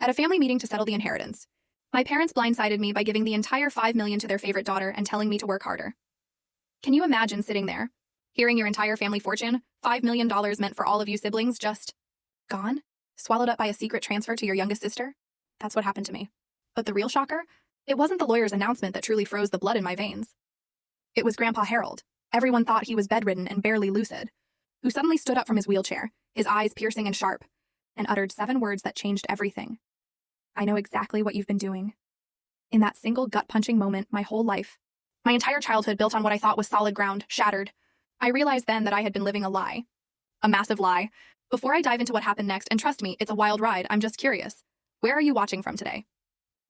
At a family meeting to settle the inheritance, my parents blindsided me by giving the entire $5 million to their favorite daughter and telling me to work harder. Can you imagine sitting there, hearing your entire family fortune, $5 million meant for all of you siblings, just gone? Swallowed up by a secret transfer to your youngest sister? That's what happened to me. But the real shocker? It wasn't the lawyer's announcement that truly froze the blood in my veins. It was Grandpa Harold. Everyone thought he was bedridden and barely lucid, who suddenly stood up from his wheelchair, his eyes piercing and sharp, and uttered 7 words that changed everything. I know exactly what you've been doing. In that single gut-punching moment, my whole life, my entire childhood built on what I thought was solid ground, shattered. I realized then that I had been living a lie. A massive lie. Before I dive into what happened next, and trust me, it's a wild ride, I'm just curious. Where are you watching from today?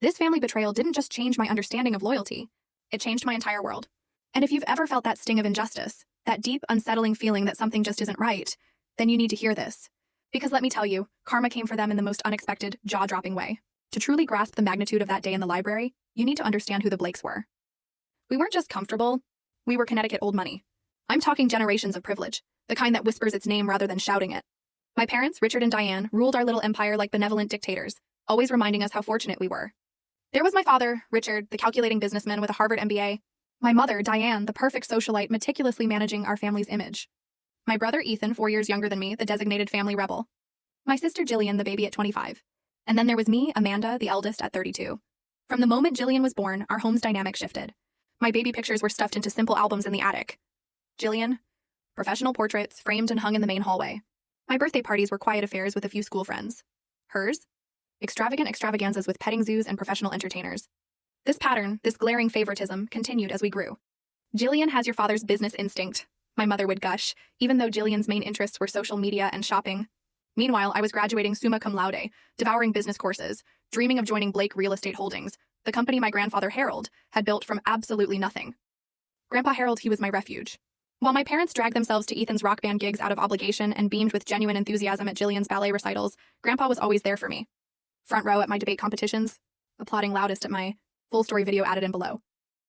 This family betrayal didn't just change my understanding of loyalty. It changed my entire world. And if you've ever felt that sting of injustice, that deep, unsettling feeling that something just isn't right, then you need to hear this. Because let me tell you, karma came for them in the most unexpected, jaw-dropping way. To truly grasp the magnitude of that day in the library, you need to understand who the Blakes were. We weren't just comfortable, we were Connecticut old money. I'm talking generations of privilege, the kind that whispers its name rather than shouting it. My parents, Richard and Diane, ruled our little empire like benevolent dictators, always reminding us how fortunate we were. There was my father, Richard, the calculating businessman with a Harvard MBA. My mother, Diane, the perfect socialite meticulously managing our family's image. My brother, Ethan, 4 years younger than me, the designated family rebel. My sister, Jillian, the baby at 25. And then there was me, Amanda, the eldest at 32. From the moment Jillian was born, our home's dynamic shifted. My baby pictures were stuffed into simple albums in the attic. Jillian, professional portraits framed and hung in the main hallway. My birthday parties were quiet affairs with a few school friends. Hers? Extravagant extravaganzas with petting zoos and professional entertainers. This pattern, this glaring favoritism, continued as we grew. Jillian has your father's business instinct, my mother would gush, even though Jillian's main interests were social media and shopping. Meanwhile, I was graduating summa cum laude, devouring business courses, dreaming of joining Blake Real Estate Holdings, the company my grandfather Harold had built from absolutely nothing. Grandpa Harold, he was my refuge. While my parents dragged themselves to Ethan's rock band gigs out of obligation and beamed with genuine enthusiasm at Jillian's ballet recitals, Grandpa was always there for me. Front row at my debate competitions, applauding loudest at my full story video added in below.